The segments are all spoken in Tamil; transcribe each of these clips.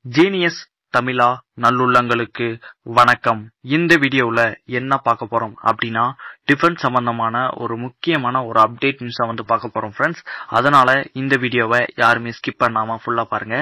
ஜீனியஸ் தமிழா நல்லுள்ளங்களுக்கு வணக்கம். இந்த வீடியோல என்ன பார்க்க போறோம் அப்படின்னா டிஃபென்ஸ் சம்பந்தமான ஒரு முக்கியமான ஒரு அப்டேட் நியூஸா பார்க்க போறோம் ஃப்ரெண்ட்ஸ். அதனால இந்த வீடியோவை யாருமே ஸ்கிப் பண்ணாம ஃபுல்லா பாருங்க.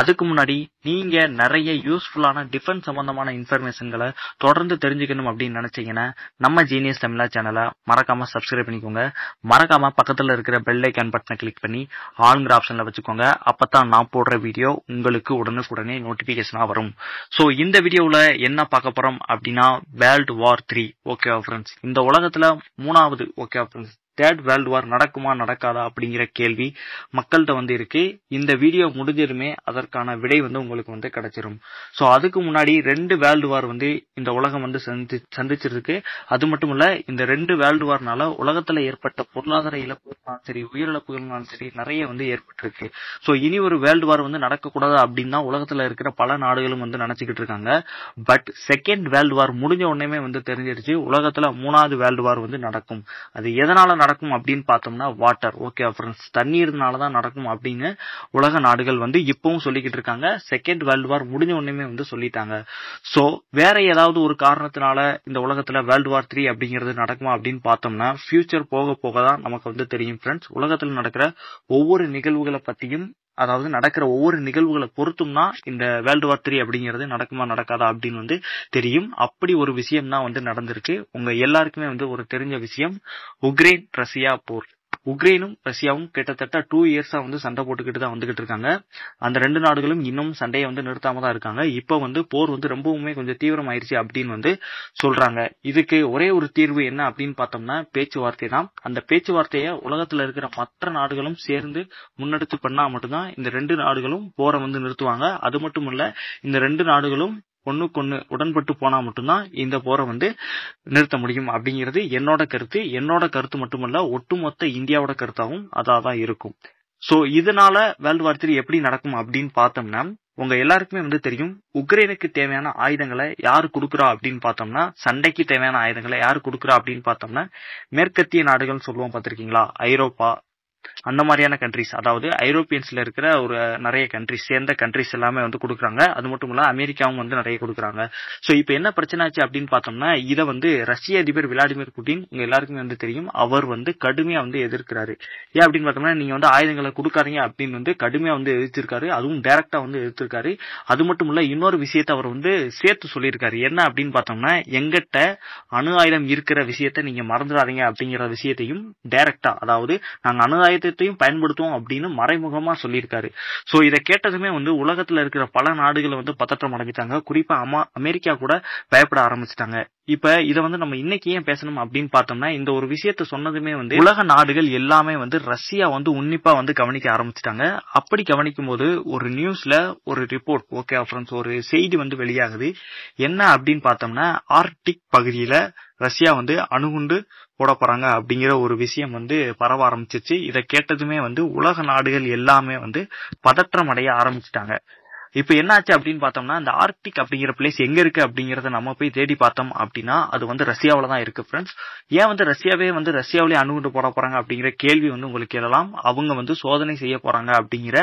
அதுக்கு முன்னாடி நீங்க நிறைய யூஸ்ஃபுல்லான டிஃபென்ஸ் சம்பந்தமான இன்ஃபர்மேஷன்களை தொடர்ந்து தெரிஞ்சுக்கணும் அப்படின்னு நினைச்சீங்கன்னா நம்ம ஜீனியஸ் தமிழா சேனலை மறக்காம சப்ஸ்கிரைப் பண்ணிக்கோங்க. மறக்காம பக்கத்துல இருக்கிற பெல் ஐக்கான் பட்டனை கிளிக் பண்ணி ஆல்ங்கிற ஆப்ஷன்ல வச்சுக்கோங்க. அப்பதான் நான் போடுற வீடியோ உங்களுக்கு உடனுக்குடனே நோட்டிபிகேஷனா வரும். சோ இந்த வீடியோல என்ன பார்க்க போறோம் அப்படின்னா வேர்ல்ட் வார் 3. ஓகேவா ஃப்ரெண்ட்ஸ், இந்த உலகத்துல மூணாவது ஓகேவா ஃப்ரெண்ட்ஸ் தேர்ட் வேர்ல்டு வார் நடக்குமா நடக்காதா அப்படிங்கிற கேள்வி மக்கள்கிட்ட இருக்கு. இந்த வீடியோ முடிஞ்சதுமே அதற்கான விடை உங்களுக்கு கிடைச்சிரும். சோ அதுக்கு முன்னாடி 2 வேர்ல்டு வார் இந்த உலகம் சந்திச்சிருக்கு. அது மட்டும் இல்ல, இந்த 2 வேர்ல்டு வார்னால உலகத்துல ஏற்பட்ட பொருளாதார இழப்புகளும் சரி, உயிரிழப்புகளும் சரி நிறைய ஏற்பட்டிருக்கு. சோ இனி ஒரு வேர்ல்டு வார் நடக்கக்கூடாது அப்படின்னு தான் உலகத்துல இருக்கிற பல நாடுகளும் நினைச்சுக்கிட்டு இருக்காங்க. பட் செகண்ட் வேர்ல்டு வார் முடிஞ்ச உடனே தெரிஞ்சிருச்சு உலகத்துல 3வது வேர்ல்டு வார் நடக்கும். அது எதனால நடக்கும் அப்படின்னு பார்த்தோம்னா வாட்டர். ஓகே ஃப்ரெண்ட்ஸ், தண்ணீர்னாலதான் நடக்கும் அப்படின்னு உலக நாடுகள் இப்பவும் சொல்லிக்கிட்டு இருக்காங்க. செகண்ட் வேர்ல்டு வார் முடிஞ்ச உடனே சொல்லிட்டாங்க. சோ வேற ஏதாவது ஒரு காரணத்தினால இந்த உலகத்துல வேர்ல்டு வார் 3 அப்படிங்கிறது நடக்குமா அப்படின்னு பார்த்தோம்னா ஃபியூச்சர் போக போக தான் நமக்கு தெரியும் ஃப்ரெண்ட்ஸ். உலகத்துல நடக்கிற ஒவ்வொரு நிகழ்வுகளை பத்தியும், அதாவது நடக்கிற ஒவ்வொரு நிகழ்வுகளை பொறுத்தும்னா இந்த வேர்ல்டு வார் 3 அப்படிங்கிறது நடக்குமா நடக்காதா அப்படின்னு தெரியும். அப்படி ஒரு விஷயம் தான் நடந்திருக்கு. உங்க எல்லாருக்குமே ஒரு தெரிஞ்ச விஷயம், உக்ரைன் ரஷ்யா போர். உக்ரைனும் ரஷ்யாவும் கிட்டத்தட்ட 2 இயர்ஸா சண்டை போட்டுக்கிட்டு தான் வந்துகிட்டு இருக்காங்க. அந்த 2 நாடுகளும் இன்னும் சண்டையை நிறுத்தாம தான் இருக்காங்க. இப்ப போர் ரொம்பவுமே கொஞ்சம் தீவிரமாயிருச்சு அப்படின்னு சொல்றாங்க. இதுக்கு ஒரே ஒரு தீர்வு என்ன அப்படின்னு பார்த்தோம்னா பேச்சுவார்த்தை தான். அந்த பேச்சுவார்த்தையை உலகத்துல இருக்கிற மற்ற நாடுகளும் சேர்ந்து முன்னெடுத்து பண்ணா மட்டும்தான் இந்த 2 நாடுகளும் போரை நிறுத்துவாங்க. அது மட்டும் இல்ல, இந்த 2 நாடுகளும் ஒண்ணுக்கொண்ணு உடன்பட்டு போனா மட்டும்தான் இந்த போரை நிறுத்த முடியும் அப்படிங்கிறது என்னோட கருத்து. என்னோட கருத்து மட்டுமல்ல, ஒட்டுமொத்த இந்தியாவோட கருத்தாவும் அதான் இருக்கும். சோ இதனால வேர்ல்டு வார் 3 எப்படி நடக்கும் அப்படின்னு பார்த்தோம்னா, உங்க எல்லாருக்குமே தெரியும் உக்ரைனுக்கு தேவையான ஆயுதங்களை யாரு கொடுக்குறா அப்படின்னு பார்த்தோம்னா, சண்டைக்கு தேவையான ஆயுதங்களை யாரு கொடுக்குறா அப்படின்னு பார்த்தோம்னா மேற்கத்திய நாடுகள் சொல்லுவோம் பார்த்திருக்கீங்களா, ஐரோப்பா அந்த மாதிரியான கண்ட்ரிஸ், அதாவது ஐரோப்பியன்ஸ்ல இருக்கிற ஒரு நிறைய கண்ட்ரிஸ் சேர்ந்த கண்ட்ரிஸ் எல்லாமே கொடுக்குறாங்க. அது மட்டும் இல்ல அமெரிக்காவும் நிறைய கொடுக்குறாங்க. சோ இப்ப என்ன பிரச்சனை ஆச்சு அப்படின்னு பார்த்தோம்னா, இத ரஷ்ய அதிபர் விளாடிமிர் புட்டின் உங்க எல்லாருக்குமே தெரியும், அவர் கடுமையா எதிர்க்கிறாரு. ஏன் அப்படின்னு பார்த்தோம்னா, நீங்க ஆயுதங்களை கொடுக்காதீங்க அப்படின்னு கடுமையா எதிர்த்திருக்காரு. அதுவும் டைரக்டா எதிர்த்திருக்காரு. அது மட்டும் இல்ல, இன்னொரு விஷயத்த அவர் சேர்த்து சொல்லியிருக்காரு. என்ன அப்படின்னு பார்த்தோம்னா, எங்கிட்ட அணு ஆயுதம் இருக்கிற விஷயத்த நீங்க மறந்துடாதீங்க அப்படிங்கிற விஷயத்தையும் டைரக்டா, அதாவது நாங்க அணு ஆயுதத்தையும் பயன்படுத்துவோம் அப்படின்னு மறைமுகமா சொல்லியிருக்காரு. சோ இதை கேட்டதுமே உலகத்துல இருக்கிற பல நாடுகள் பதற்றம் அடைஞ்சிட்டாங்க. குறிப்பா அமெரிக்கா கூட பயப்பட ஆரம்பிச்சிட்டாங்க. இப்ப இத நம்ம இன்னைக்கு ஏன் பேசணும் அப்படின்னு பார்த்தோம்னா, இந்த ஒரு விஷயத்த சொன்னதுமே உலக நாடுகள் எல்லாமே ரஷ்யா உன்னிப்பா கவனிக்க ஆரம்பிச்சிட்டாங்க. அப்படி கவனிக்கும் போது ஒரு நியூஸ்ல ஒரு ரிப்போர்ட், ஓகே ஃப்ரெண்ட்ஸ், ஒரு செய்தி வெளியாகுது. என்ன அப்படின்னு பார்த்தோம்னா, ஆர்க்டிக் பகுதியில ரஷ்யா அணுகுண்டு போட போறாங்க அப்படிங்கிற ஒரு விஷயம் பரவ ஆரம்பிச்சிச்சு. இதை கேட்டதுமே உலக நாடுகள் எல்லாமே பதற்றம் அடைய ஆரம்பிச்சிட்டாங்க. இப்ப என்னாச்சு அப்படின்னு பார்த்தோம்னா, இந்த ஆர்க்டிக் அப்படிங்கிற பிளேஸ் எங்க இருக்கு அப்படிங்கறத நம்ம போய் தேடி பார்த்தோம் அப்படின்னா அது ரஷ்யாவில தான் இருக்கு ஃப்ரெண்ட்ஸ். ஏன் ரஷ்யாவிலே அணுகுண்டு போட போறாங்க அப்படிங்கிற கேள்வி உங்களுக்கு எழலாம். அவங்க சோதனை செய்ய போறாங்க அப்படிங்கிற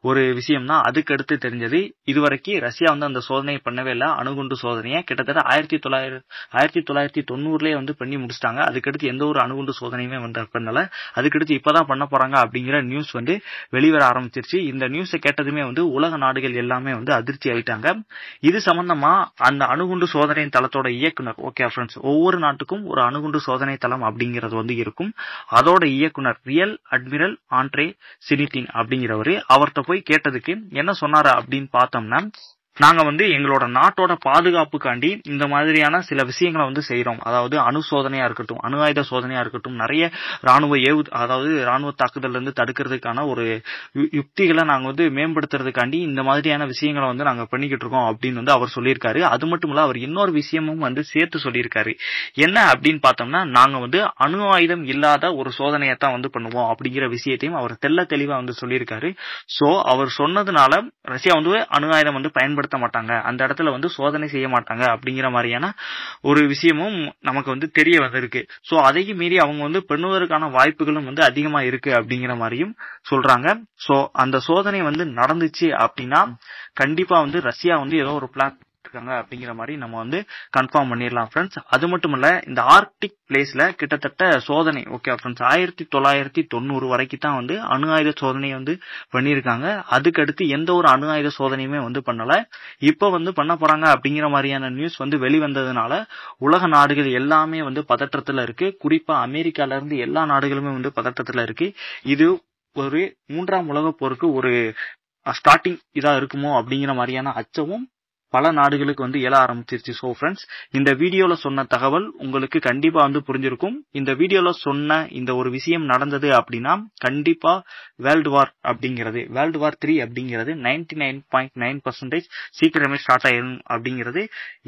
ஒரு விஷயம் தான் அதுக்கு அடுத்து தெரிஞ்சது. இதுவரைக்கும் ரஷ்யா அந்த சோதனை பண்ணவே இல்லை. அணுகுண்டு சோதனையை கிட்டத்தட்ட 1990 பண்ணி முடிச்சிட்டாங்க. அதுக்கடுத்து எந்த ஒரு அணுகுண்டு சோதனையுமே பண்ணல. அதுக்கடுத்து இப்பதான் பண்ண போறாங்க அப்படிங்கிற நியூஸ் வெளிவர ஆரம்பிச்சிருச்சு. இந்த நியூஸை கேட்டதுமே உலக நாடுகள் எல்லாமே அதிர்ச்சி ஆயிட்டாங்க. இது சம்பந்தமா அந்த அணுகுண்டு சோதனை தளத்தோட இயக்குனர், ஓகே ஃப்ரெண்ட்ஸ், ஒவ்வொரு நாட்டுக்கும் ஒரு அணுகுண்டு சோதனை தளம் அப்படிங்கிறது இருக்கும். அதோட இயக்குனர் ரியல் அட்மிரல் ஆண்ட்ரே சினிட்டின் அப்படிங்கிறவரு, அவர்கிட்ட போய் கேட்டதுக்கு என்ன சொன்னாரு அப்படின்னு பார்த்தோம்னா, நாங்க எங்களோட நாட்டோட பாதுகாப்புக்காண்டி இந்த மாதிரியான சில விஷயங்களை செய்யறோம். அதாவது அணு சோதனையா இருக்கட்டும், அணு ஆயுத சோதனையா இருக்கட்டும், நிறைய ராணுவ தாக்குதல் இருந்து தடுக்கிறதுக்கான ஒரு யுக்திகளை நாங்க மேம்படுத்துறதுக்காண்டி இந்த மாதிரியான விஷயங்களை நாங்க பண்ணிக்கிட்டு இருக்கோம் அப்படின்னு அவர் சொல்லியிருக்காரு. அது மட்டும் இல்ல, அவர் இன்னொரு விஷயமும் சேர்த்து சொல்லியிருக்காரு. என்ன அப்படின்னு பார்த்தோம்னா, நாங்க அணு ஆயுதம் இல்லாத ஒரு சோதனையை தான் பண்ணுவோம் அப்படிங்கிற விஷயத்தையும் அவர் தெள்ள தெளிவா சொல்லியிருக்காரு. சோ அவர் சொன்னதுனால ரஷ்யா அணு ஆயுதம் பயன்படுத்த பயன்படுத்த மாட்டாங்க, அந்த இடத்துல வந்து சோதனை செய்ய மாட்டாங்க அப்படிங்கிற மாதிரியான ஒரு விஷயமும் நமக்கு வந்து தெரிய வந்திருக்கு. சோ அதையும் மீறி அவங்க வந்து பண்ணுவதற்கான வாய்ப்புகளும் வந்து அதிகமா இருக்கு அப்படிங்கிற மாதிரியும் சொல்றாங்க. சோ அந்த சோதனை வந்து நடந்துச்சு அப்படின்னா கண்டிப்பா வந்து ரஷ்யா வந்து ஏதோ ஒரு பிளான் இருக்காங்க அப்படிங்கிற மாதிரி நம்ம வந்து கன்ஃபார்ம் பண்ணிடலாம் ஃப்ரெண்ட்ஸ். அது மட்டும் இல்ல, இந்த ஆர்க்டிக் பிளேஸ்ல கிட்டத்தட்ட சோதனை ஓகே ஃப்ரெண்ட்ஸ் 1990 வரைக்கும் தான் வந்து அணு ஆயுத சோதனையை வந்து பண்ணியிருக்காங்க. அதுக்கடுத்து எந்த ஒரு அணு ஆயுத சோதனையுமே வந்து பண்ணல. இப்ப வந்து பண்ண போறாங்க அப்படிங்கிற மாதிரியான நியூஸ் வந்து வெளிவந்ததுனால உலக நாடுகள் எல்லாமே வந்து பதற்றத்துல இருக்கு. குறிப்பா அமெரிக்கால இருந்து எல்லா நாடுகளுமே வந்து பதற்றத்துல இருக்கு. இது ஒரு 3ஆம் உலகப் போருக்கு ஒரு ஸ்டார்டிங் இதா இருக்குமோ அப்படிங்கிற மாதிரியான அச்சமும் பல நாடுகளுக்கு வந்து எழ ஆரம்பிச்சிருச்சு. சோ ஃப்ரெண்ட்ஸ், இந்த வீடியோல சொன்ன தகவல் உங்களுக்கு கண்டிப்பா வந்து புரிஞ்சிருக்கும். இந்த வீடியோல சொன்ன இந்த ஒரு விஷயம் நடந்தது அப்படின்னா கண்டிப்பா வேர்ல்டு வார் 3 அப்படிங்கிறது 99.9% சீக்கிரமே ஸ்டார்ட் ஆயிரும் அப்படிங்கிறது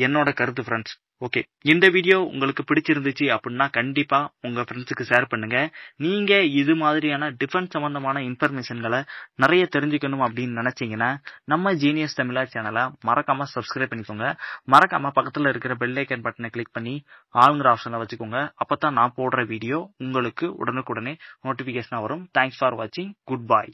என்னோட கருத்து ஃப்ரெண்ட்ஸ். ஓகே, இந்த வீடியோ உங்களுக்கு பிடிச்சிருந்துச்சு அப்படின்னா கண்டிப்பா உங்க ஃப்ரெண்ட்ஸுக்கு ஷேர் பண்ணுங்க. நீங்க இது மாதிரியான டிஃபென்ஸ் சம்பந்தமான இன்ஃபர்மேஷன்களை நிறைய தெரிஞ்சுக்கணும் அப்படின்னு நினைச்சீங்கன்னா நம்ம ஜீனியஸ் தமிழா சேனலை மறக்காம சப்ஸ்கிரைப் பண்ணிக்கோங்க. மறக்காம பக்கத்துல இருக்கிற பெல் ஐக்கன் பட்டனை கிளிக் பண்ணி ஆளுங்கிற ஆப்ஷன்ல வச்சுக்கோங்க. அப்பதான் நான் போடுற வீடியோ உங்களுக்கு உடனுக்குடனே நோட்டிபிகேஷனா வரும். தேங்க்ஸ் ஃபார் வாட்சிங். Good bye.